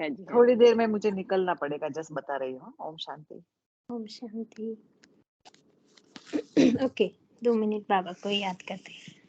है जी, है थोड़ी जी। देर में मुझे निकलना पड़ेगा, जस्ट बता रही हूँ। ओम शांति। ओम शांति। ओके, 2 मिनट बाबा को याद करते हैं।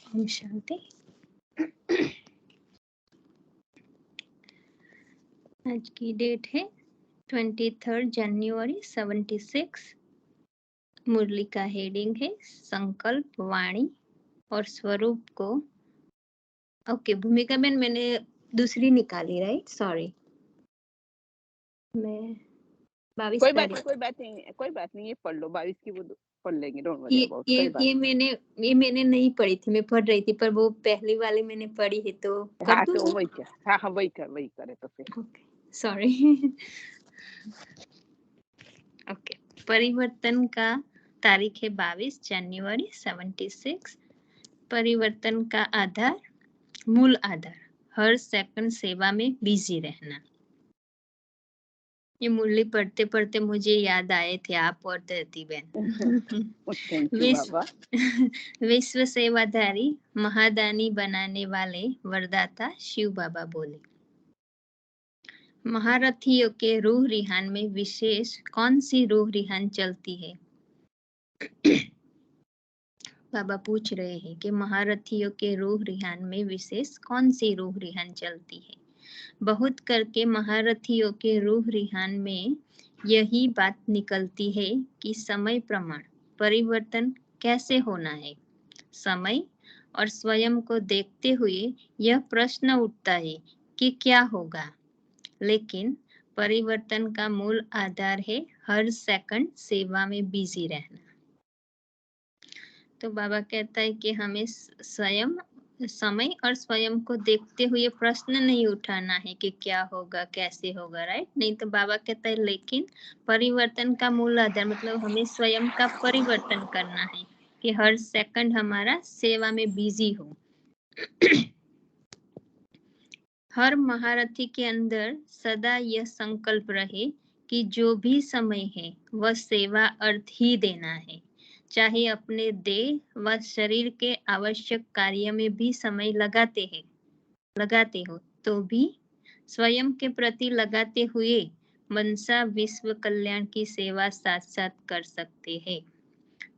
ओम शांति। आज की डेट है 23 जनवरी 76। मुरली का हेडिंग है संकल्प, वाणी और स्वरूप को। ओके भूमिका बहन, मैंने दूसरी निकाली, राइट? सॉरी, मैं 22 कोई तारीख बात नहीं, ये पढ़ लो, 22 की वो पढ़ लेंगे, डोंट वरी अबाउट। ये मैंने नहीं पढ़ी थी, मैं पढ़ रही थी, पर वो पहली वाली मैंने पढ़ी है, तो कर हाँ दूं? तो वही क्या, हाँ वही करे तो फिर। Okay, sorry. ओके, परिवर्तन का तारीख है 22 जनवरी 76। परिवर्तन का आधार, मूल आधार, हर सेकंड सेवा में बिजी रहना। ये मुरली पढ़ते पढ़ते मुझे याद आए थे आप और धरती बहन। थैंक यू बाबा। विश्व सेवाधारी महादानी बनाने वाले वरदाता शिव बाबा बोले, महारथियों के रूह रिहान में विशेष कौन सी रूह रिहान चलती है? बाबा पूछ रहे हैं कि महारथियों के रूह रिहान में विशेष कौन सी रूह रिहान चलती है? बहुत करके महारथियों के रूह रिहान में यही बात निकलती है कि समय प्रमाण परिवर्तन कैसे होना है। समय और स्वयं को देखते हुए यह प्रश्न उठता है कि क्या होगा, लेकिन परिवर्तन का मूल आधार है हर सेकंड सेवा में बिजी रहना। तो बाबा कहता है कि हमें स्वयं, समय और स्वयं को देखते हुए प्रश्न नहीं उठाना है कि क्या होगा, कैसे होगा, राइट? नहीं तो बाबा कहता है लेकिन परिवर्तन का मूल आधार मतलब हमें स्वयं का परिवर्तन करना है कि हर सेकंड हमारा सेवा में बिजी हो। हर महारथी के अंदर सदा यह संकल्प रहे कि जो भी समय है वह सेवा अर्थ ही देना है, चाहे अपने देह व शरीर के आवश्यक कार्य में भी समय लगाते हो तो भी स्वयं के प्रति लगाते हुए मनसा विश्व कल्याण की सेवा साथ साथ कर सकते हैं।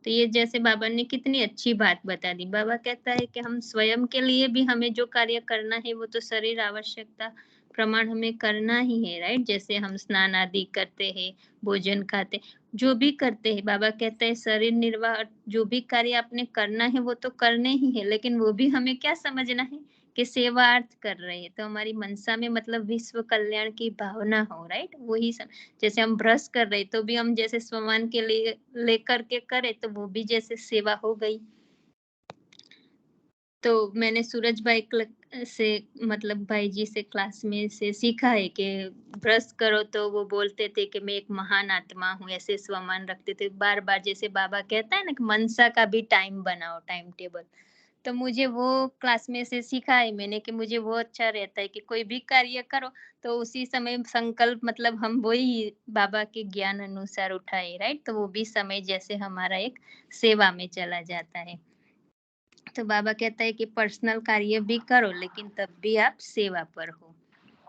तो ये जैसे बाबा ने कितनी अच्छी बात बता दी। बाबा कहता है कि हम स्वयं के लिए भी हमें जो कार्य करना है वो तो शरीर आवश्यकता प्रमाण हमें करना ही है, राइट? जैसे हम स्नान आदि करते हैं, भोजन खाते, जो भी करते हैं, बाबा कहता है शरीर निर्वाह जो भी कार्य आपने करना है वो तो करने ही है, लेकिन वो भी हमें क्या समझना है कि सेवार्थ कर रहे हैं। तो हमारी मनसा में मतलब विश्व कल्याण की भावना हो, राइट? वही जैसे हम ब्रश कर रहे तो भी हम जैसे स्वमान के लिए लेकर के करें तो वो भी जैसे सेवा हो गई। तो मैंने सूरज भाई से मतलब भाई जी से क्लास में से सीखा है कि ब्रश करो तो वो बोलते थे कि मैं एक महान आत्मा हूँ, ऐसे स्वमान रखते थे बार बार। जैसे बाबा कहता है ना कि मनसा का भी टाइम बनाओ, टाइम टेबल। तो मुझे वो क्लास में से सीखा है मैंने कि मुझे वो अच्छा रहता है कि कोई भी कार्य करो तो उसी समय संकल्प मतलब हम वही बाबा के ज्ञान अनुसार उठाए, राइट? तो वो भी समय जैसे हमारा एक सेवा में चला जाता है। तो बाबा कहता है कि पर्सनल कार्य भी करो लेकिन तब भी आप सेवा पर हो।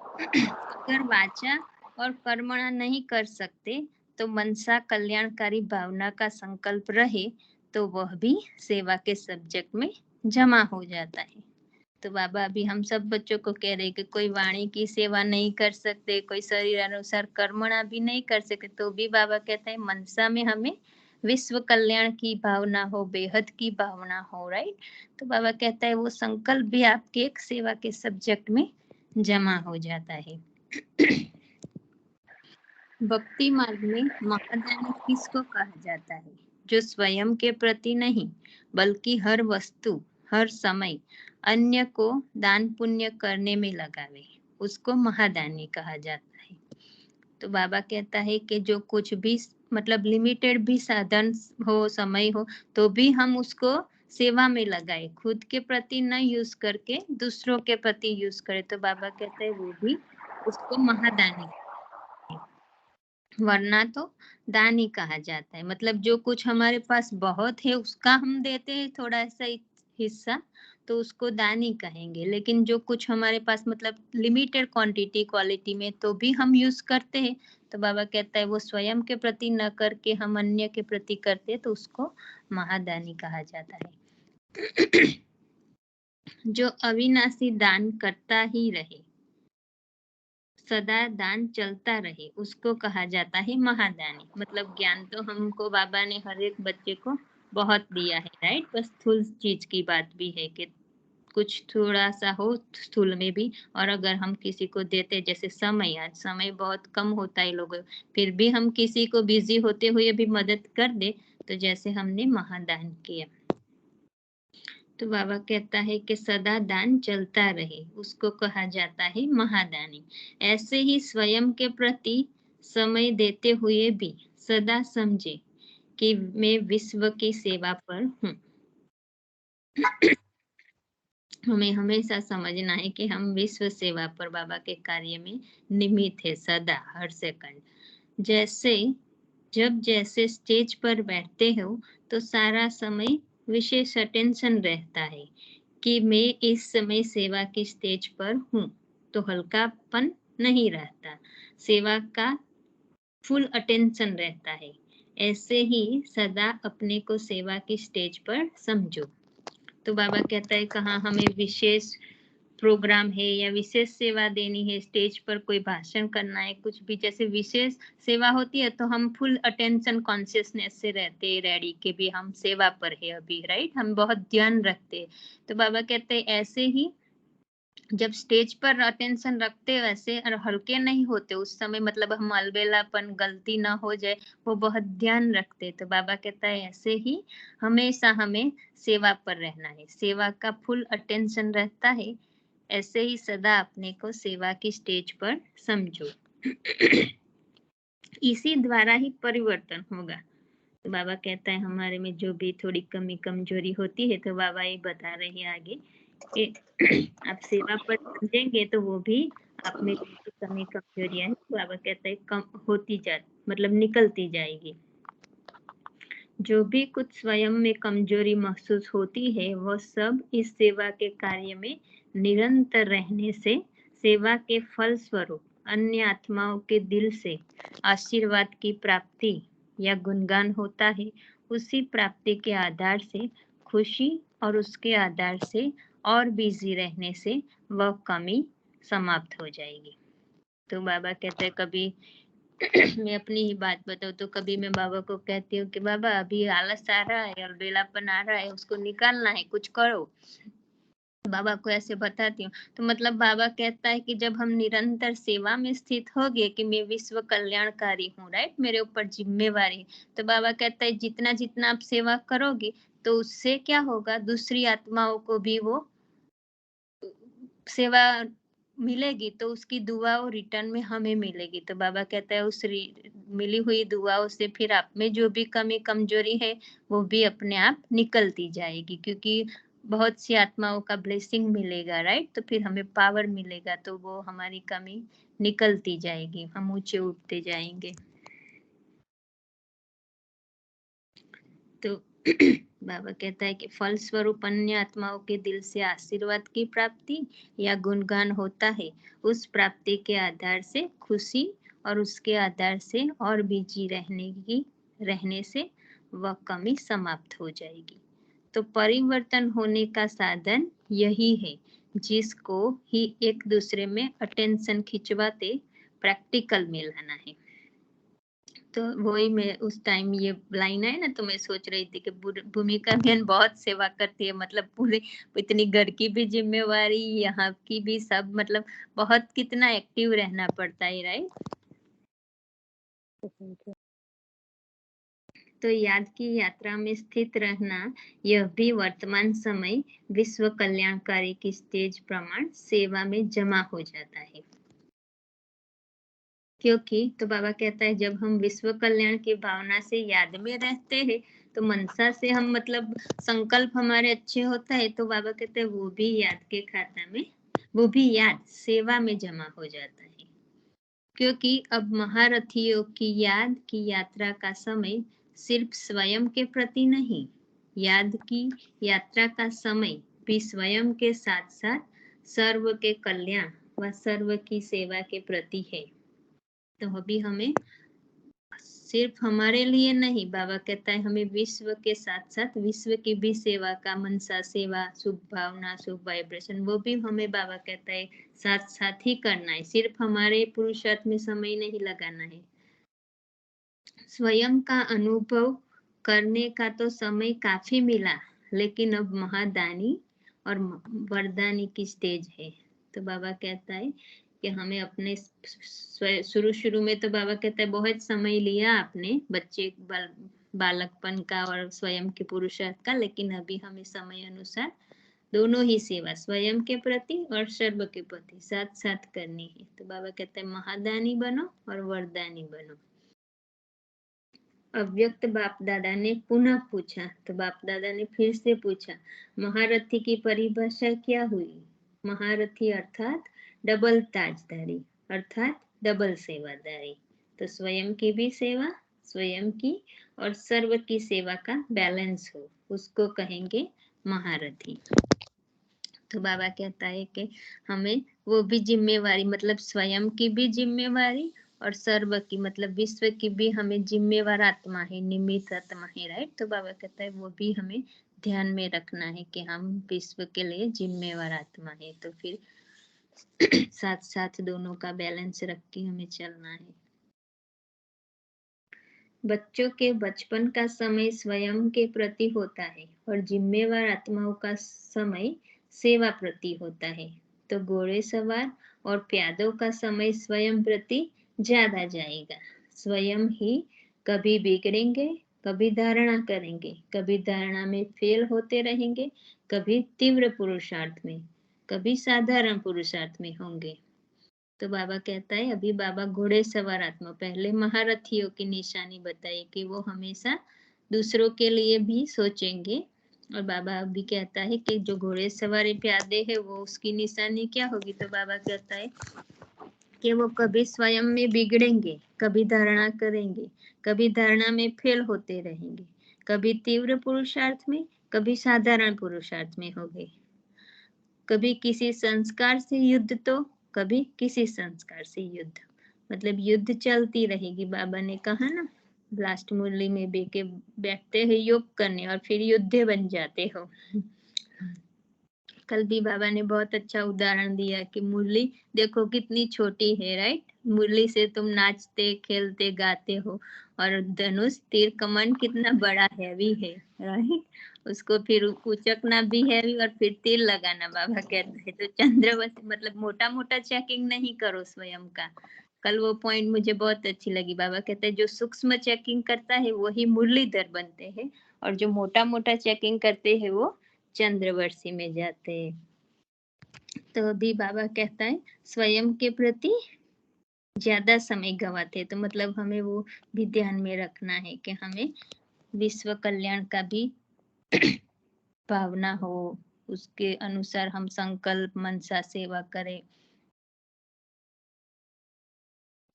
अगर वाचा और कर्मणा नहीं कर सकते तो मनसा कल्याणकारी भावना का संकल्प रहे तो वह भी सेवा के सब्जेक्ट में जमा हो जाता है। तो बाबा अभी हम सब बच्चों को कह रहे कि कोई वाणी की सेवा नहीं कर सकते, कोई शरीर अनुसार कर्मणा भी नहीं कर सकते, तो भी बाबा कहता है मनसा में हमें विश्व कल्याण की भावना हो, बेहद की भावना हो, राइट? तो बाबा कहता है वो संकल्प भी आपके एक सेवा के सब्जेक्ट में जमा हो जाता है। भक्ति मार्ग में महादानी किसको कहा जाता है? जो स्वयं के प्रति नहीं बल्कि हर वस्तु, हर समय अन्य को दान पुण्य करने में लगावे, उसको महादानी कहा जाता है। तो बाबा कहता है कि जो कुछ भी मतलब लिमिटेड भी साधन हो, समय हो, तो भी हम उसको सेवा में लगाए, खुद के प्रति न यूज करके दूसरों के प्रति यूज करे, तो बाबा कहते हैं वो भी उसको महादानी, वरना तो दान ही कहा जाता है। मतलब जो कुछ हमारे पास बहुत है उसका हम देते हैं थोड़ा सा हिस्सा, तो उसको दान ही कहेंगे। लेकिन जो कुछ हमारे पास मतलब लिमिटेड क्वांटिटी क्वालिटी में तो भी हम यूज करते हैं, तो बाबा कहता है वो स्वयं के प्रति न करके हम अन्य के प्रति करते हैं, तो उसको महादानी कहा जाता है। जो अविनाशी दान करता ही रहे, सदा दान चलता रहे, उसको कहा जाता है महादानी। मतलब ज्ञान तो हमको बाबा ने हर एक बच्चे को बहुत दिया है, राइट। बस स्थूल चीज की बात भी है कि कुछ थोड़ा सा हो स्थूल में भी, और अगर हम किसी को देते, जैसे समय, आज समय बहुत कम होता है लोगों, फिर भी हम किसी को बिजी होते हुए भी मदद कर दे, तो जैसे हमने महादान किया। तो बाबा कहता है कि सदा दान चलता रहे, उसको कहा जाता है महादानी। ऐसे ही स्वयं के प्रति समय देते हुए भी सदा समझे कि मैं विश्व की सेवा पर हूँ। हमें हमेशा समझना है कि हम विश्व सेवा पर बाबा के कार्य में निमित्त है, सदा, हर सेकंड। जैसे जब जैसे स्टेज पर बैठते हो तो सारा समय विशेष अटेंशन रहता है कि मैं इस समय सेवा की स्टेज पर हूँ, तो हल्कापन नहीं रहता, सेवा का फुल अटेंशन रहता है। ऐसे ही सदा अपने को सेवा की स्टेज पर समझो। तो बाबा कहता है कहाँ हमें विशेष प्रोग्राम है या विशेष सेवा देनी है, स्टेज पर कोई भाषण करना है, कुछ भी जैसे विशेष सेवा होती है, तो हम फुल अटेंशन कॉन्शियसनेस से रहते हैं, रेडी के भी हम सेवा पर है अभी, राइट, हम बहुत ध्यान रखते हैं। तो बाबा कहते हैं ऐसे ही जब स्टेज पर अटेंशन रखते वैसे, और हल्के नहीं होते उस समय, मतलब हम अलबेलापन, गलती ना हो जाए, वो बहुत ध्यान रखते। तो बाबा कहता है ऐसे ही हमेशा हमें सेवा पर रहना है, सेवा का फुल अटेंशन रहता है। ऐसे ही सदा अपने को सेवा की स्टेज पर समझो। इसी द्वारा ही परिवर्तन होगा। तो बाबा कहता है हमारे में जो भी थोड़ी कमी कमजोरी होती है, तो बाबा ये बता रहे हैं आगे कि आप सेवा पर समझेंगे तो वो भी आप में जो कमी कमजोरियां है, बाबा कहता है कम होती जा, मतलब निकलती जाएगी। जो भी कुछ स्वयं में कमजोरी महसूस होती है, वो सब इस सेवा के कार्य में निरंतर रहने से सेवा के फल स्वरूप अन्य आत्माओं के दिल से आशीर्वाद की प्राप्ति या गुणगान होता है। उसी प्राप्ति के आधार से खुशी और उसके आधार से और बिजी रहने से वह कमी समाप्त हो जाएगी। तो बाबा कहते हैं कभी मैं अपनी ही बात बताऊँ तो कभी मैं बाबा को कहती हूँ कि बाबा अभी आलस आ रहा है और बेलापन आ रहा है, उसको निकालना है, कुछ करो। बाबा को ऐसे बताती हूँ, तो मतलब बाबा कहता है कि जब हम निरंतर सेवा में स्थित हो गए कि मैं विश्व कल्याणकारी हूँ, राइट, मेरे ऊपर जिम्मेवारी, तो बाबा कहता है जितना जितना आप सेवा करोगे तो उससे क्या होगा, दूसरी आत्माओं को भी वो सेवा मिलेगी, तो उसकी दुआओं रिटर्न में हमें मिलेगी। तो बाबा कहता है उस मिली हुई दुआओं से फिर आप में जो भी कमी कमजोरी है वो भी अपने आप निकलती जाएगी, क्योंकि बहुत सी आत्माओं का ब्लेसिंग मिलेगा, राइट, तो फिर हमें पावर मिलेगा, तो वो हमारी कमी निकलती जाएगी, हम ऊंचे उठते जाएंगे। तो बाबा कहता है कि फल स्वरूप अन्य आत्माओं के दिल से आशीर्वाद की प्राप्ति या गुणगान होता है। उस प्राप्ति के आधार से खुशी और उसके आधार से और बिजी रहने से वह कमी समाप्त हो जाएगी। तो परिवर्तन होने का साधन यही है, जिसको ही एक दूसरे में अटेंशन खिंचवाते प्रैक्टिकल में लाना है। तो वही मैं उस टाइम ये लाइन है ना, तो मैं सोच रही थी कि भूमिका बहन बहुत सेवा करती है, मतलब पूरे इतनी घर की भी जिम्मेवारी, यहाँ की भी, सब मतलब बहुत कितना एक्टिव रहना पड़ता है, राइट। तो याद की यात्रा में स्थित रहना यह भी वर्तमान समय विश्व कल्याणकारी की स्टेज प्रमाण सेवा में जमा हो जाता है। क्योंकि तो बाबा कहता है जब हम विश्व कल्याण की भावना से याद में रहते हैं तो मनसा से हम मतलब संकल्प हमारे अच्छे होता है तो बाबा कहते हैं वो भी याद के खाता में, वो भी याद सेवा में जमा हो जाता है। क्योंकि अब महारथियों की याद की यात्रा का समय सिर्फ स्वयं के प्रति नहीं, याद की यात्रा का समय भी स्वयं के साथ साथ सर्व के कल्याण व सर्व की सेवा के प्रति है। तो अभी हमें सिर्फ हमारे लिए नहीं, बाबा कहता है हमें विश्व के साथ साथ विश्व की भी सेवा का मनसा सेवा, शुभ भावना, शुभ वाइब्रेशन, वो भी हमें बाबा कहता है साथ साथ ही करना है। सिर्फ हमारे पुरुषार्थ में समय नहीं लगाना है। स्वयं का अनुभव करने का तो समय काफी मिला, लेकिन अब महादानी और वरदानी की स्टेज है। तो बाबा कहता है कि हमें अपने शुरू में तो बाबा कहता है बहुत समय लिया आपने बच्चे बालकपन का और स्वयं के पुरुषार्थ का, लेकिन अभी हमें समय अनुसार दोनों ही सेवा स्वयं के प्रति और सर्व के प्रति साथ साथ करनी है। तो बाबा कहता है महादानी बनो और वरदानी बनो। अव्यक्त बाप दादा ने पुनः पूछा, तो बाप दादा ने फिर से पूछा, महारथी की परिभाषा क्या हुई? महारथी अर्थात डबल ताजदारी, अर्थात डबल सेवादारी। तो स्वयं की भी सेवा, स्वयं की और सर्व की सेवा का बैलेंस हो, उसको कहेंगे महारथी। तो बाबा कहता है कि हमें वो भी जिम्मेवारी, मतलब स्वयं की भी जिम्मेवारी और सर्व की मतलब विश्व की भी हमें जिम्मेवार आत्मा है, निमित्त आत्मा है, राइट। तो बाबा कहता है वो भी हमें ध्यान में रखना है कि हम विश्व के लिए जिम्मेवार आत्मा है। तो फिर साथ साथ दोनों का बैलेंस रख के हमें चलना है। बच्चों के बचपन का समय स्वयं के प्रति होता है और जिम्मेवार आत्माओं का समय सेवा प्रति होता है। तो घोड़े सवार और प्यादों का समय स्वयं प्रति ज्यादा जाएगा। स्वयं ही कभी बिगड़ेंगे, कभी धारणा करेंगे, कभी धारणा में फेल होते रहेंगे, कभी तीव्र पुरुषार्थ में, कभी साधारण पुरुषार्थ में होंगे। तो बाबा कहता है अभी बाबा घोड़े सवार आत्मा, पहले महारथियों की निशानी बताई कि वो हमेशा दूसरों के लिए भी सोचेंगे, और बाबा अभी कहता है कि जो घोड़े सवार प्यादे है वो उसकी निशानी क्या होगी? तो बाबा कहता है कि वो कभी स्वयं में बिगड़ेंगे, कभी धारणा करेंगे, कभी धारणा में फेल होते रहेंगे, कभी तीव्र पुरुषार्थ में, कभी साधारण पुरुषार्थ में होंगे, कभी किसी संस्कार से युद्ध तो कभी किसी संस्कार से युद्ध, मतलब युद्ध चलती रहेगी। बाबा ने कहा ना लास्ट मुरली में भी के बैठते हैं योग करने और फिर युद्ध बन जाते हो। कल भी बाबा ने बहुत अच्छा उदाहरण दिया कि मुरली देखो कितनी छोटी है, राइट। मुरली से तुम नाचते खेलते गाते हो, और धनुष तीर कमान कितना बड़ा हैवी है, राइट। उसको फिर उचकना भी हैवी और फिर तीर लगाना बाबा कहते हैं। तो चंद्रवत मतलब मोटा मोटा चेकिंग नहीं करो स्वयं का। कल वो पॉइंट मुझे बहुत अच्छी लगी। बाबा कहते हैं जो सूक्ष्म चेकिंग करता है वही मुरलीधर बनते हैं, और जो मोटा मोटा चेकिंग करते हैं वो चंद्रवर्षी में जाते हैं। तो अभी बाबा कहता है स्वयं के प्रति ज्यादा समय गवाते, तो मतलब हमें वो भी ध्यान में रखना है कि हमें विश्व कल्याण का भी भावना हो, उसके अनुसार हम संकल्प मनसा सेवा करें।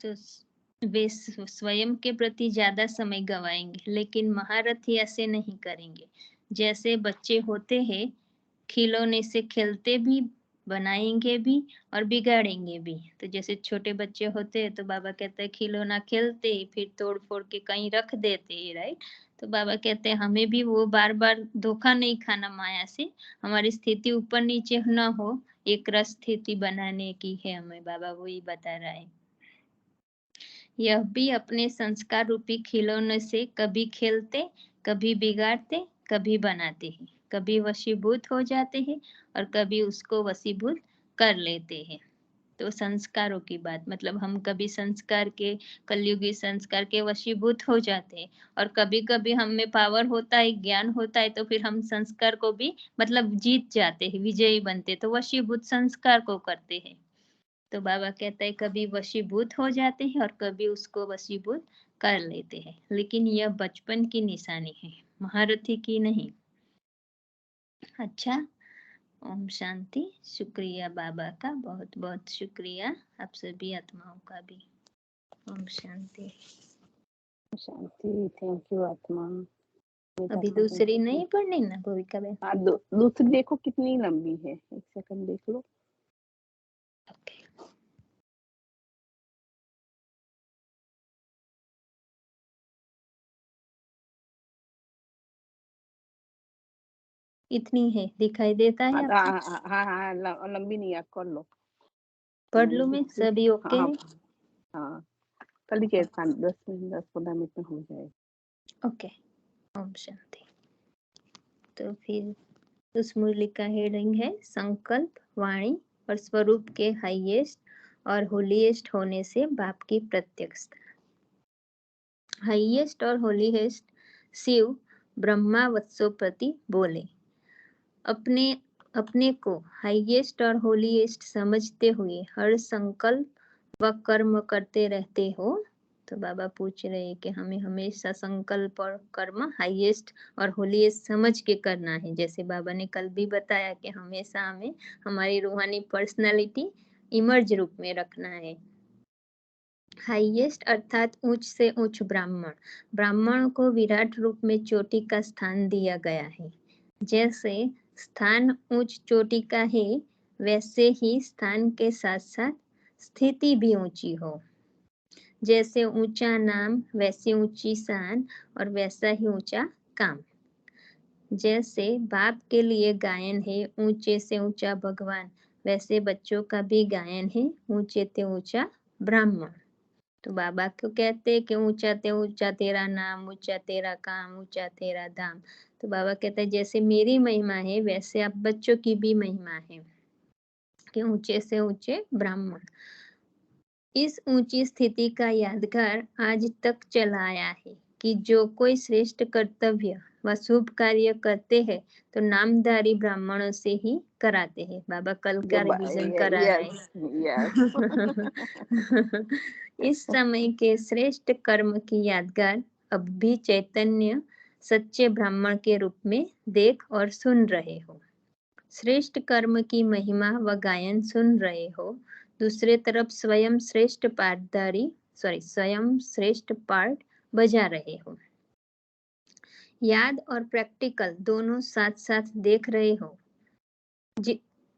तो वे स्वयं के प्रति ज्यादा समय गवाएंगे, लेकिन महारथी ऐसे नहीं करेंगे। जैसे बच्चे होते हैं खिलौने से खेलते भी, बनाएंगे भी और बिगाड़ेंगे भी। तो जैसे छोटे बच्चे होते हैं तो बाबा कहते हैं खिलौना खेलते ही फिर तोड़ फोड़ के कहीं रख देते हैं, राइट। तो बाबा कहते हैं हमें भी वो बार बार धोखा नहीं खाना माया से, हमारी स्थिति ऊपर नीचे ना हो, एक रस स्थिति बनाने की है हमें, बाबा वही बता रहा है। यह भी अपने संस्कार रूपी खिलौने से कभी खेलते, कभी बिगाड़ते, कभी बनाते हैं, कभी वशीभूत हो जाते हैं और कभी उसको वशीभूत कर लेते हैं। तो संस्कारों की बात, मतलब हम कभी संस्कार के, कलयुगी संस्कार के वशीभूत हो जाते हैं, और कभी-कभी हम में पावर होता है, ज्ञान होता है, तो फिर हम संस्कार को भी मतलब जीत जाते हैं, विजयी बनते, तो वशीभूत संस्कार को करते हैं। तो बाबा कहता है कभी वशीभूत हो जाते हैं और कभी उसको वशीभूत कर लेते हैं, लेकिन यह बचपन की निशानी है, महारथी की नहीं। अच्छा, ओम शांति। शुक्रिया बाबा का, बहुत बहुत शुक्रिया आप सभी आत्माओं का भी। ओम शांति। शांति। थैंक यू आत्मा। अभी दूसरी नहीं पढ़नी ना भूमिका बहन? हाँ, दूसरी देखो कितनी लंबी है, एक सेकंड देख लो। ओके। इतनी है, दिखाई देता है हाँ आपको? हाँ हाँ हाँ, लंबी नहीं है, कर लो। पढ़ लूं मैं? सभी ओके हाँ है? हाँ, कर लीजिए, 10-15 मिनट में हो जाएगा। ओके। ओम शांति। तो फिर उस मुरली का हेडिंग है संकल्प, वाणी और स्वरूप के हाईएस्ट और होलीएस्ट होने से बाप की प्रत्यक्षता। हाईएस्ट और होलीएस्ट शिव ब्रह्मा वत्सोपति बोले, अपने अपने को हाईएस्ट और होलीएस्ट समझते हुए हर संकल्प व कर्म करते रहते हो। तो बाबा पूछ रहे हैं कि हमें हमेशा संकल्प और कर्म हाईएस्ट और होलीएस्ट समझ के करना है। जैसे बाबा ने कल भी बताया कि हमेशा हमें हमारी रूहानी पर्सनालिटी इमर्ज रूप में रखना है। हाईएस्ट अर्थात उच्च से उच्च ब्राह्मण, ब्राह्मण को विराट रूप में चोटी का स्थान दिया गया है। जैसे स्थान उच्च चोटी का है, वैसे ही स्थान के साथ साथ स्थिति भी ऊंची हो। जैसे ऊंचा नाम वैसी ऊंची शान और वैसा ही ऊंचा काम। जैसे बाप के लिए गायन है ऊंचे से ऊंचा भगवान, वैसे बच्चों का भी गायन है ऊंचे से ऊंचा ब्राह्मण। तो बाबा को कहते हैं कि ऊंचा तेरा नाम, ऊंचा तेरा काम, ऊंचा तेरा धाम। तो बाबा कहते हैं जैसे मेरी महिमा है वैसे आप बच्चों की भी महिमा है कि ऊंचे से ऊंचे ब्राह्मण। इस ऊंची स्थिति का यादगार आज तक चला आया है कि जो कोई श्रेष्ठ कर्तव्य व शुभ कार्य करते हैं तो नामधारी ब्राह्मणों से ही कराते हैं। बाबा कल का रिवीजन करा रहे हैं। इस समय के श्रेष्ठ कर्म की यादगार अब भी चैतन्य सच्चे ब्राह्मण के रूप में देख और सुन रहे हो। श्रेष्ठ कर्म की महिमा व गायन सुन रहे हो। दूसरे तरफ स्वयं श्रेष्ठ पार्ट बजा रहे हो। याद और प्रैक्टिकल दोनों साथ साथ देख रहे हो।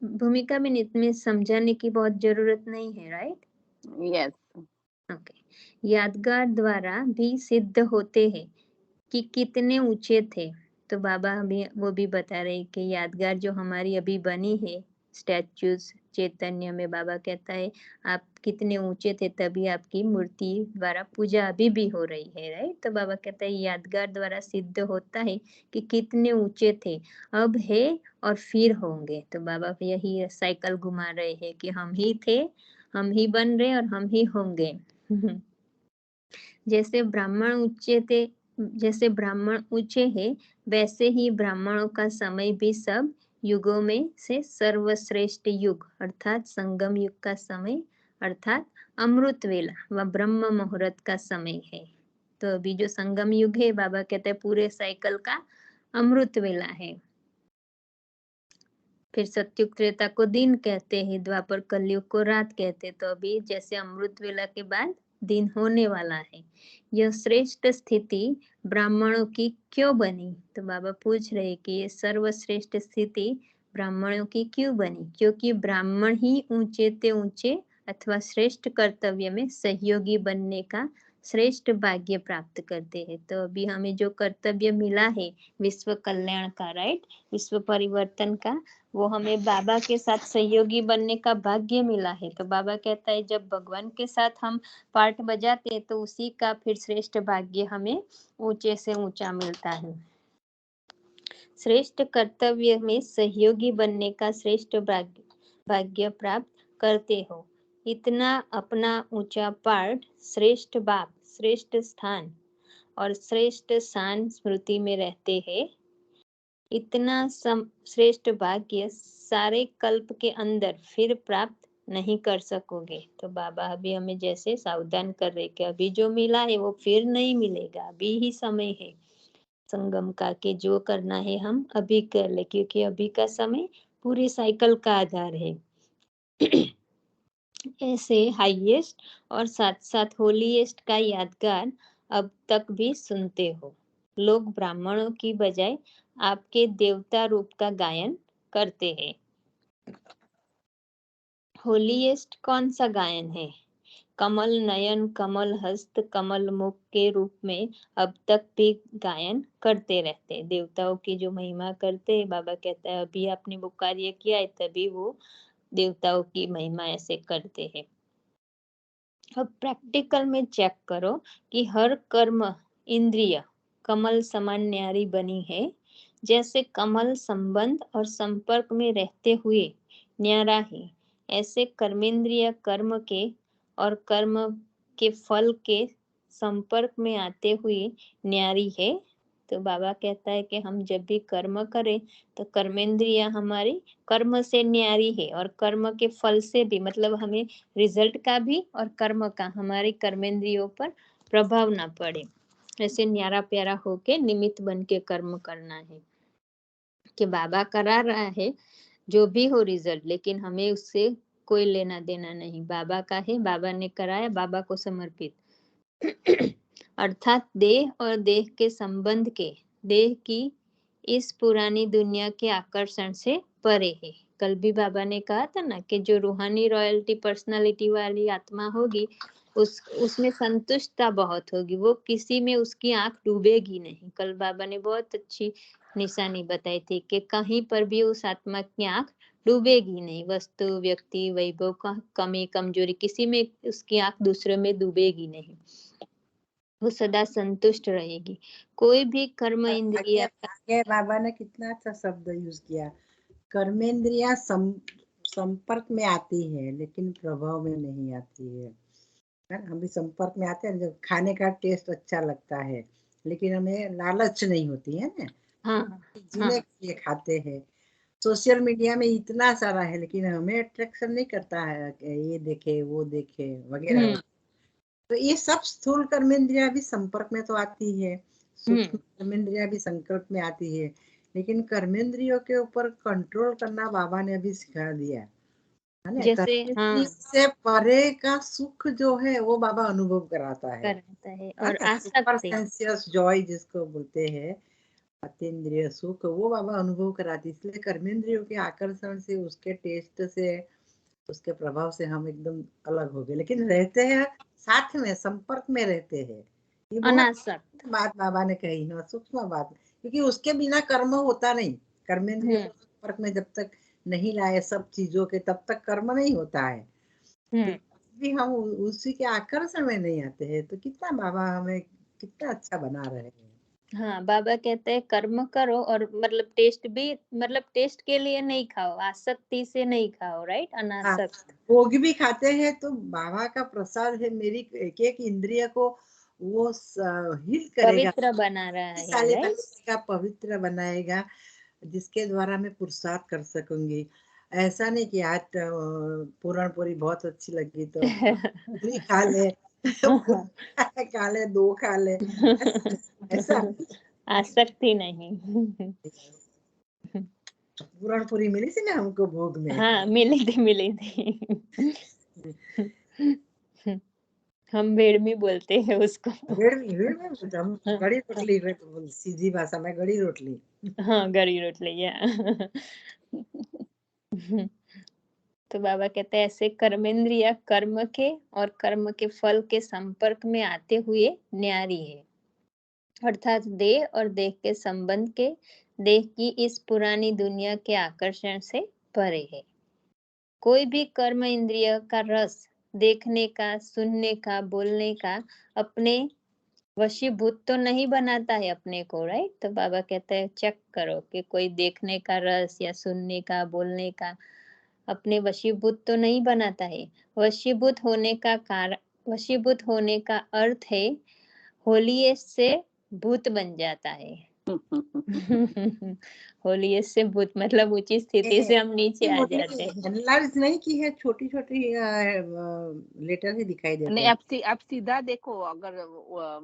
भूमिका में इसमें समझाने की बहुत जरूरत नहीं है, राइट? यस। ओके। यादगार द्वारा भी सिद्ध होते हैं कि कितने ऊंचे थे। तो बाबा अभी वो भी बता रहे कि यादगार जो हमारी अभी बनी है स्टैच्यूज चैतन्य में, बाबा कहता है आप कितने ऊंचे थे तभी आपकी मूर्ति द्वारा पूजा अभी भी हो रही है, राइट? तो बाबा कहता है यादगार द्वारा सिद्ध होता है कि कितने ऊंचे थे, अब है और फिर होंगे। तो बाबा यही साइकिल घुमा रहे हैं कि हम ही थे, हम ही बन रहे और हम ही होंगे। जैसे ब्राह्मण ऊंचे हैं, वैसे ही ब्राह्मणों का समय भी सब युगों में से सर्वश्रेष्ठ युग अर्थात संगम युग का समय अर्थात अमृत वेला व ब्रह्म मुहूर्त का समय है। तो अभी जो संगम युग है बाबा कहते हैं पूरे साइकिल का अमृत वेला है। फिर सत्युग त्रेता को दिन कहते हैं, द्वापर कलयुग को रात कहते हैं। तो अभी जैसे अमृत वेला के बाद दिन होने वाला है। यह श्रेष्ठ स्थिति ब्राह्मणों की क्यों बनी? तो बाबा पूछ रहे कि ये सर्वश्रेष्ठ स्थिति ब्राह्मणों की क्यों बनी? क्योंकि ब्राह्मण ही ऊंचे ते ऊंचे अथवा श्रेष्ठ कर्तव्य में सहयोगी बनने का श्रेष्ठ भाग्य प्राप्त करते हैं। तो अभी हमें जो कर्तव्य मिला है विश्व कल्याण का, राइट, विश्व परिवर्तन का, वो हमें बाबा के साथ सहयोगी बनने का भाग्य मिला है। तो बाबा कहता है जब भगवान के साथ हम पार्ट बजाते हैं तो उसी का फिर श्रेष्ठ भाग्य हमें ऊंचे से ऊंचा मिलता है। श्रेष्ठ कर्तव्य में सहयोगी बनने का श्रेष्ठ भाग्य प्राप्त करते हो। इतना अपना ऊंचा पार्ट, श्रेष्ठ बाप, श्रेष्ठ स्थान और श्रेष्ठ शान स्मृति में रहते हैं। इतना श्रेष्ठ भाग्य सारे कल्प के अंदर फिर प्राप्त नहीं कर सकोगे। तो बाबा अभी हमें जैसे सावधान कर रहे कि अभी जो मिला है वो फिर नहीं मिलेगा, अभी ही समय है संगम का कि जो करना है हम अभी कर ले, क्योंकि अभी का समय पूरी साइकिल का आधार है। ऐसे हाईएस्ट और साथ साथ होलीएस्ट का यादगार अब तक भी सुनते हो। लोग ब्राह्मणों की बजाय आपके देवता रूप का गायन करते हैं। होलीएस्ट कौन सा गायन है? कमल नयन, कमल हस्त, कमल मुख के रूप में अब तक भी गायन करते रहते। देवताओं की जो महिमा करते हैं, बाबा कहता है अभी आपने वो कार्य किया है तभी वो देवताओं की महिमा ऐसे करते हैं। अब प्रैक्टिकल में चेक करो कि हर कर्म इंद्रिय कमल समान न्यारी बनी है। जैसे कमल संबंध और संपर्क में रहते हुए न्यारा है, ऐसे कर्मेंद्रिय कर्म के और कर्म के फल के संपर्क में आते हुए न्यारी है। तो बाबा कहता है कि हम जब भी कर्म करें तो कर्मेंद्रिय हमारी कर्म से न्यारी है और कर्म के फल से भी, मतलब हमें रिजल्ट का भी और कर्म का हमारे कर्मेंद्रियों पर प्रभाव ना पड़े, ऐसे न्यारा प्यारा होके निमित्त बन के कर्म करना है। कि बाबा करा रहा है जो भी हो रिजल्ट, लेकिन हमें उससे कोई लेना देना नहीं, बाबा का है, बाबा ने कराया, बाबा को समर्पित। अर्थात देह और देह के संबंध के, देह की इस पुरानी दुनिया के आकर्षण से परे है। कल भी बाबा ने कहा था ना कि जो रूहानी रॉयल्टी पर्सनालिटी वाली आत्मा होगी उसमें संतुष्टता बहुत होगी, वो किसी में उसकी आंख डूबेगी नहीं। कल बाबा ने बहुत अच्छी निशानी बताई थी कि कहीं पर भी उस आत्मा की आंख डूबेगी नहीं, वस्तु व्यक्ति वैभव का कमी कमजोरी किसी में उसकी आंख दूसरे में डूबेगी नहीं, वो सदा संतुष्ट रहेगी। कोई भी कर्म इंद्रिय आगे बाबा ने कितना अच्छा शब्द यूज किया, कर्मेंद्रिया संपर्क में आती है लेकिन प्रभाव में नहीं आती है। हम भी संपर्क में आते हैं, जब खाने का टेस्ट अच्छा लगता है लेकिन हमें लालच नहीं होती है ना, हाँ जीने के लिए खाते हैं। सोशल मीडिया में इतना सारा है लेकिन हमें अट्रैक्शन नहीं करता है कि ये देखे वो देखे वगैरह। तो ये सब स्थूल कर्मेंद्रिया भी संपर्क में तो आती है, सूक्ष्म कर्मेंद्रिया भी संपर्क में आती है, लेकिन कर्मेंद्रियों के ऊपर कंट्रोल करना बाबा ने अभी सिखा दिया है ना। जैसे कर्मेंद्रिय से परे का सुख जो है वो बाबा अनुभव कराता है, करता है। और सुपर आसक्ति, सेंसियस जॉय जिसको बोलते हैं, अतीन्द्रिय सुख, वो बाबा अनुभव कराती। इसलिए कर्मेंद्रियों के आकर्षण से, उसके टेस्ट से, उसके प्रभाव से हम एकदम अलग हो गए, लेकिन रहते हैं साथ में, संपर्क में रहते हैं। ये बहुत अनासक्त बात बाबा ने कही है, सूक्ष्म बात, क्योंकि उसके बिना कर्म होता नहीं। कर्मेंद्रियों को संपर्क में जब तक नहीं लाए सब चीजों के, तब तक कर्म नहीं होता है। तो भी हम उसी के आकर्षण में नहीं आते हैं, तो कितना बाबा हमें कितना अच्छा बना रहे हैं। हाँ, बाबा कहते हैं कर्म करो और मतलब टेस्ट भी, मतलब टेस्ट के लिए नहीं खाओ, आसक्ति से नहीं खाओ, राइट, अनासक्त। भोग भी खाते हैं तो बाबा का प्रसाद है, मेरी एक एक इंद्रिय को वो हिल करेगा, पवित्र बना रहा है, शक्तिशाली राइट। बनाएगा, पवित्र बनाएगा, जिसके द्वारा मैं पुरुषार्थ कर सकूंगी। ऐसा नहीं कि आज पूरण पूरी बहुत अच्छी लगी तो पूरी खा ले, खा ले, दो खा ले, ऐसा आसक्ति नहीं। पूरण पूरी मिली थी ना हमको भोग में। हाँ, मिली थी। हम बेड़मी बोलते हैं उसको। भेड़ में बोलते हम, गड़ी रोटली, सीधी भाषा में गड़ी रोटली। हाँ, गरी रोटली, या। तो बाबा कहते हैं ऐसे कर्मेंद्रिय कर्म के और कर्म के फल के संपर्क में आते हुए न्यारी है, अर्थात देह और देह के संबंध के, देह की इस पुरानी दुनिया के आकर्षण से परे है। कोई भी कर्म इंद्रिय का रस देखने का, सुनने का, बोलने का अपने वशीभूत तो नहीं बनाता है अपने को, राइट। तो बाबा कहते हैं चेक करो कि कोई देखने का रस या सुनने का, बोलने का अपने वशीभूत तो नहीं बनाता है। वशीभूत होने का अर्थ है होलीएस्ट से भूत बन जाता है। होलीएस्ट से भूत मतलब ऊंची स्थिति से हम नीचे आ जाते हैं। एनालाइज नहीं की है, छोटी छोटी लेटर ही दिखाई देते અને हैं। आप सीधा देखो, अगर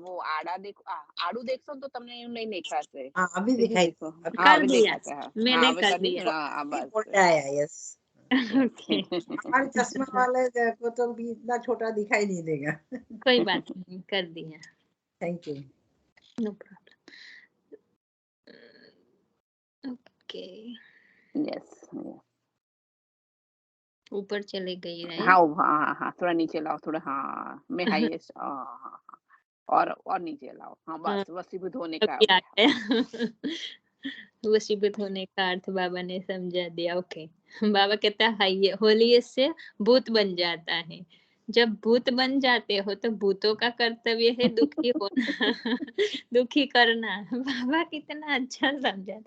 वो आड़ा देखो, आड़ू देखो तो તમને એવું નહીં દેખાશે। हाँ, अभी सीधी दिखाई देखो, अभी हाँ कर अभी दिया, देखाता है। हाँ मैंने अभी कर कर दी दिया। ना, हाँ बस। बोलता है, यस। ओके, हमारे चश्मा वाले को तो भी इतना छोटा दिखाई नहीं देगा। कोई बात नहीं, कर दिया, thank you. No problem. Okay, yes, ऊपर चले गई हाँ राइट। हाँ हाँ, थोड़ा नीचे लाओ, थोड़ा, हाँ मैं हाईएस्ट, हाँ हाँ हाँ, और नीचे लाओ, हाँ हाँ, बस वसीभूत होने का अभी हो आ गया। गया। वशीभूत होने का अर्थ बाबा ने समझा दिया। ओके, बाबा कहता है हाई होलीएस्ट से भूत बन जाता है। जब भूत बन जाते हो तो भूतों का कर्तव्य है दुखी होना, दुखी करना। बाबा कितना अच्छा समझा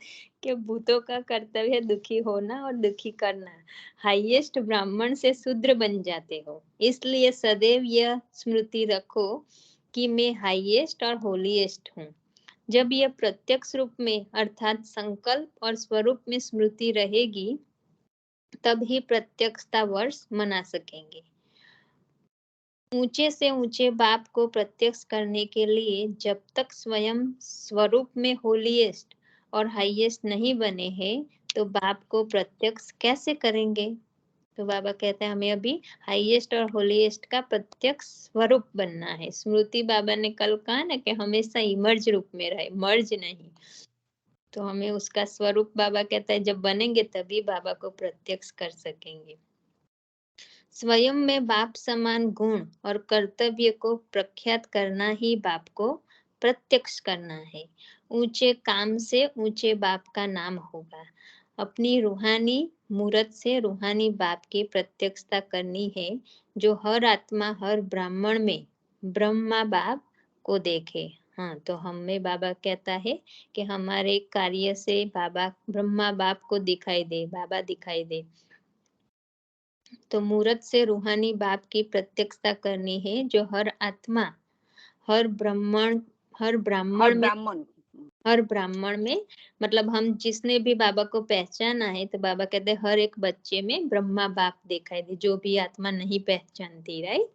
कि भूतों का कर्तव्य है दुखी होना और दुखी करना। हाईएस्ट ब्राह्मण से शूद्र बन जाते हो, इसलिए सदैव यह स्मृति रखो कि मैं हाईएस्ट और होलीएस्ट हूँ। जब यह प्रत्यक्ष रूप में अर्थात संकल्प और स्वरूप में स्मृति रहेगी, तब ही प्रत्यक्षता वर्ष मना सकेंगे। ऊंचे से ऊंचे बाप को प्रत्यक्ष करने के लिए जब तक स्वयं स्वरूप में होलीएस्ट और हाईएस्ट नहीं बने हैं, तो बाप को प्रत्यक्ष कैसे करेंगे? तो बाबा कहते हैं हमें अभी हाईएस्ट और होलीएस्ट का प्रत्यक्ष स्वरूप बनना है। स्मृति बाबा ने कल कहा ना कि हमेशा इमर्ज रूप में रहे, मर्ज नहीं। तो हमें उसका स्वरूप बाबा कहता है जब बनेंगे तभी बाबा को प्रत्यक्ष कर सकेंगे। स्वयं में बाप समान गुण और कर्तव्य को प्रख्यात करना ही बाप को प्रत्यक्ष करना है। ऊंचे काम से ऊंचे बाप का नाम होगा। अपनी रूहानी मूरत से रूहानी बाप की प्रत्यक्षता करनी है, जो हर आत्मा हर ब्राह्मण में ब्रह्मा बाप को देखे। हाँ, तो हमें बाबा कहता है कि हमारे कार्य से बाबा ब्रह्मा बाप को दिखाई दे, बाबा दिखाई दे। तो मूरत से रूहानी बाप की प्रत्यक्षता करनी है, जो हर आत्मा हर ब्राह्मण और ब्राह्मण, हर ब्राह्मण में मतलब हम जिसने भी बाबा को पहचाना है, तो बाबा कहते हैं हर एक बच्चे में ब्रह्मा बाप दिखाई दे, जो भी आत्मा नहीं पहचानती। राइट,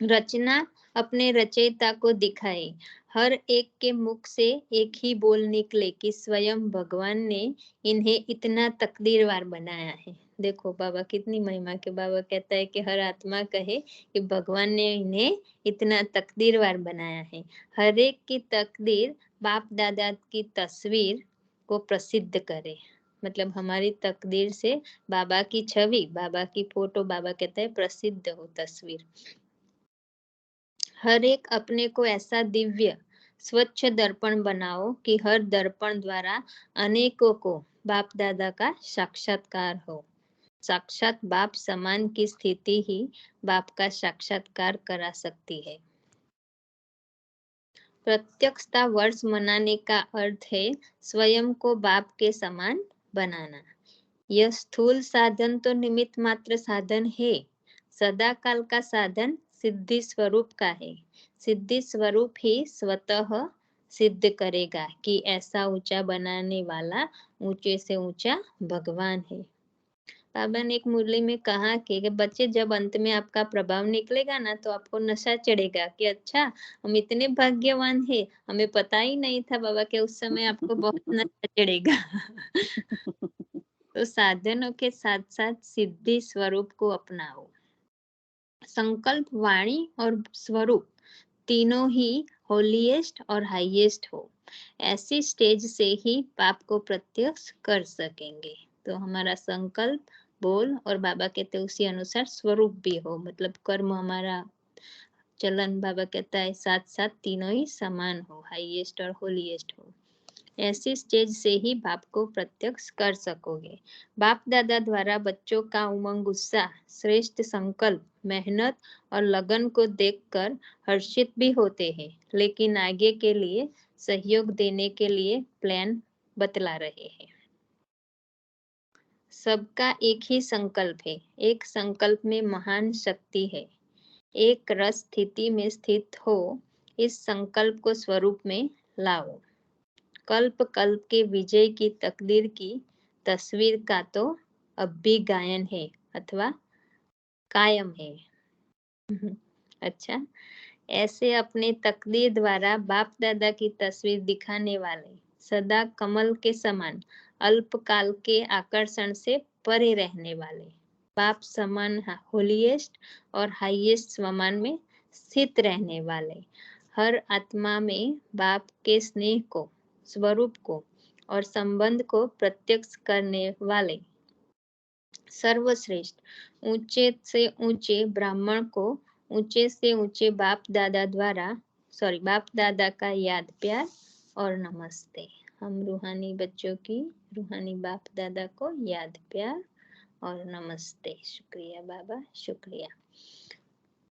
रचना अपने रचयिता को दिखाए। हर एक के मुख से एक ही बोल निकले कि स्वयं भगवान ने इन्हें इतना तकदीरवार बनाया है। देखो बाबा कितनी महिमा के, बाबा कहता है कि हर आत्मा कहे कि भगवान ने इन्हें इतना तकदीरवार बनाया है। हर एक की तकदीर बाप दादा की तस्वीर को प्रसिद्ध करे। मतलब हमारी तकदीर से बाबा की छवि, बाबा की फोटो, बाबा कहता है प्रसिद्ध हो तस्वीर। हर एक अपने को ऐसा दिव्य स्वच्छ दर्पण बनाओ कि हर दर्पण द्वारा अनेकों को बाप दादा का साक्षात्कार हो। साक्षात बाप समान की स्थिति ही बाप का साक्षात्कार करा सकती है। प्रत्यक्षता वर्ष मनाने का अर्थ है स्वयं को बाप के समान बनाना। यह स्थूल साधन तो निमित्त मात्र साधन है, सदा काल का साधन सिद्धि स्वरूप का है। सिद्धि स्वरूप ही स्वतः सिद्ध करेगा कि ऐसा ऊंचा बनाने वाला ऊंचे से ऊंचा भगवान है। बाबा ने एक मुरली में कहा कि बच्चे जब अंत में आपका प्रभाव निकलेगा ना, तो आपको नशा चढ़ेगा कि अच्छा हम इतने भाग्यवान हैं, हमें पता ही नहीं था बाबा के, उस समय आपको बहुत नशा चढ़ेगा। तो साधनों के साथ साथ सिद्धि स्वरूप को अपनाओ। संकल्प, वाणी और स्वरूप तीनों ही होलीएस्ट और हाईएस्ट हो। ऐसी स्टेज से ही बाप को प्रत्यक्ष कर सकेंगे। तो हमारा संकल्प, बोल और बाबा कहते उसी अनुसार स्वरूप भी हो, मतलब कर्म हमारा चलन बाबा कहता है साथ साथ तीनों ही समान हो, हाईएस्ट और होलीएस्ट हो। ऐसी स्टेज से ही बाप को प्रत्यक्ष कर सकोगे। बाप दादा द्वारा बच्चों का उमंग, उत्साह, श्रेष्ठ संकल्प, मेहनत और लगन को देखकर हर्षित भी होते हैं, लेकिन आगे के लिए सहयोग देने के लिए प्लान बतला रहे हैं। सबका एक ही संकल्प है, एक संकल्प में महान शक्ति है, एक रस स्थिति में स्थित हो, इस संकल्प को स्वरूप में लाओ। कल्प कल्प के विजय की तकदीर की तस्वीर का तो अब भी गायन है अथवा कायम है। अच्छा, ऐसे अपने तकदीर द्वारा बाप दादा की तस्वीर दिखाने वाले, सदा कमल के समान अल्पकाल के आकर्षण से परे रहने वाले, बाप समान होलीएस्ट और हाईएस्ट स्वमान में स्थित रहने वाले, हर आत्मा में बाप के स्नेह को, स्वरूप को और संबंध को प्रत्यक्ष करने वाले, सर्वश्रेष्ठ ऊंचे से ऊंचे ब्राह्मण को ऊंचे से ऊंचे बाप दादा का याद प्यार और नमस्ते। हम रूहानी बच्चों की रूहानी बाप दादा को याद प्यार और नमस्ते। शुक्रिया बाबा, शुक्रिया।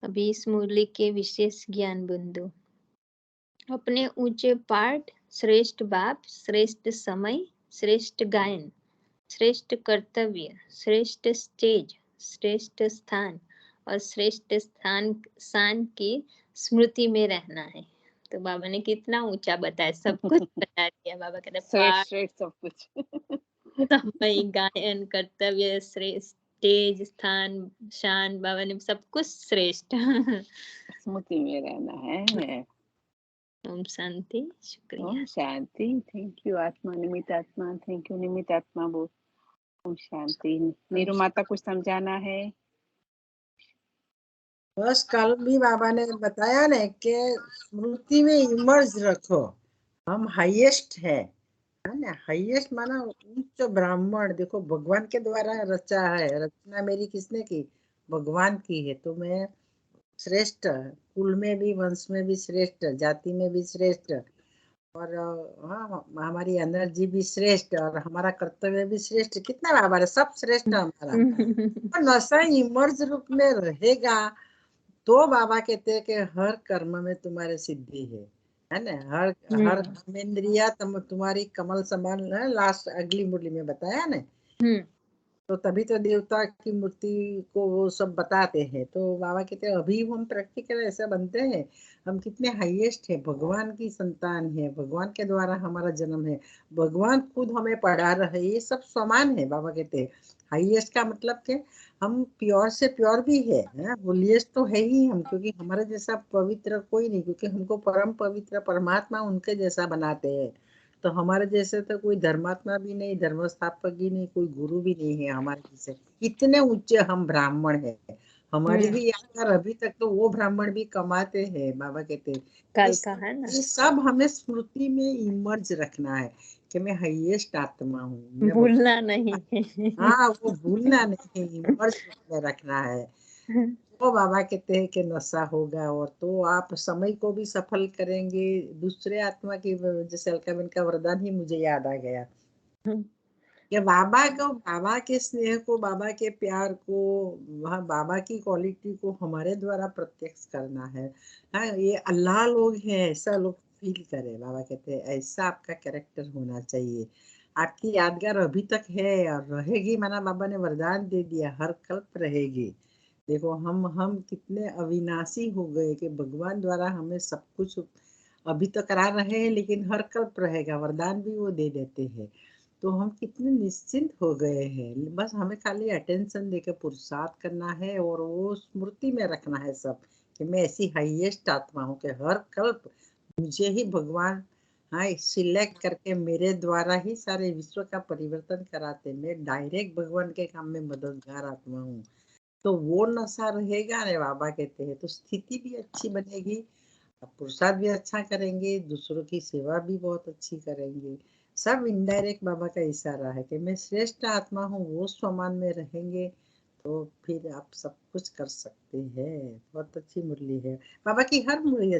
अभी इस मुरली के विशेष ज्ञान बिंदु। अपने ऊंचे पाठ, श्रेष्ठ बाप, श्रेष्ठ समय, श्रेष्ठ गायन, श्रेष्ठ कर्तव्य, श्रेष्ठ स्टेज, श्रेष्ठ स्थान और श्रेष्ठ स्थान की स्मृति में रहना है। तो बाबा ने कितना ऊंचा बताया, सब कुछ बता दिया। बाबा कहते पाठ, श्रेष्ठ सब कुछ। समय, गायन, कर्तव्य, श्रेष्ठ स्टेज, स्थान, शान, बाबा ने सब कुछ श्रेष्ठ। स्मृति में रहना है। ओम शांति, शुक्रिया। ओम शांति। थैंक यू आत्मा, निमित आत्मा। थैंक यू निमित आत्मा। बोल ओम शांति। नीरू माता कुछ समझाना है? बस कल भी बाबा ने बताया ना कि स्मृति में इमर्ज रखो, हम हाईएस्ट है ना। हाईएस्ट माना उच्च ब्राह्मण। देखो भगवान के द्वारा रचा है, रचना मेरी किसने की? भगवान की है। तो मैं श्रेष्ठ, कुल में भी, वंश में भी श्रेष्ठ, जाति में भी श्रेष्ठ, और हाँ हमारी एनर्जी भी श्रेष्ठ, और हमारा कर्तव्य भी श्रेष्ठ। कितना बाबा है, सब श्रेष्ठ हमारा। और नशा इमर्ज रूप में रहेगा तो बाबा कहते हैं कि हर कर्म में तुम्हारे सिद्धि है ना। हर कर्मेंद्रिया तुम्हारी कमल समान है। लास्ट अगली मुरली में बताया ना। तो तभी तो देवता की मूर्ति को वो सब बताते हैं। तो बाबा कहते हैं अभी हम प्रैक्टिकल ऐसा बनते हैं, हम कितने हाईएस्ट है, भगवान की संतान है, भगवान के द्वारा हमारा जन्म है, भगवान खुद हमें पढ़ा रहे, ये सब समान है। बाबा कहते हैं हाईएस्ट का मतलब कि हम प्योर से प्योर भी है, होलीएस्ट तो है ही हम, क्योंकि हमारे जैसा पवित्र कोई नहीं, क्योंकि हमको परम पवित्र परमात्मा उनके जैसा बनाते हैं। तो हमारे जैसे तो कोई धर्मात्मा भी नहीं, धर्म स्थापक भी नहीं, कोई गुरु भी नहीं है हमारे जैसे। इतने ऊंचे हम ब्राह्मण है। हमारी भी याद, अभी तक तो वो ब्राह्मण भी कमाते हैं। बाबा कहते हैं कल का है ना, ये सब हमें स्मृति में इमर्ज रखना है कि मैं हाईएस्ट आत्मा हूँ, भूलना नहीं। हाँ वो भूलना नहीं, इमर्ज में रखना है। तो बाबा कहते हैं कि नशा होगा, और तो आप समय को भी सफल करेंगे। दूसरे आत्मा की, जैसे अलकाबिन का वरदान ही मुझे याद आ गया कि बाबा को, बाबा के स्नेह को, बाबा के प्यार को, वहाँ बाबा की क्वालिटी को हमारे द्वारा प्रत्यक्ष करना है। हाँ ये अल्लाह लोग हैं, ऐसा लोग फील करे। बाबा कहते हैं ऐसा आपका कैरेक्टर होना चाहिए। आपकी यादगार अभी तक है और रहेगी, माना बाबा ने वरदान दे दिया, हर कल्प रहेगी। देखो हम कितने अविनाशी हो गए कि भगवान द्वारा हमें सब कुछ अभी तो करा रहे हैं, लेकिन हर कल्प रहेगा, वरदान भी वो दे देते हैं। तो हम कितने निश्चिंत हो गए हैं। बस हमें खाली अटेंशन देकर पुरुषार्थ करना है और वो स्मृति में रखना है सब, कि मैं ऐसी हाईएस्ट आत्मा हूँ कि हर कल्प मुझे ही भगवान सिलेक्ट करके मेरे द्वारा ही सारे विश्व का परिवर्तन कराते। मैं डायरेक्ट भगवान के काम में मददगार आत्मा हूँ। तो वो नशा रहेगा ना, बाबा कहते हैं, तो स्थिति भी अच्छी बनेगी, पुरुषार्थ भी अच्छा करेंगे, दूसरों की सेवा भी बहुत अच्छी करेंगे। सब इनडायरेक्ट बाबा का इशारा है कि मैं श्रेष्ठ आत्मा हूँ, वो स्वमान में रहेंगे तो फिर आप सब कुछ कर सकते हैं। बहुत अच्छी मुरली है, बाबा की हर मुरली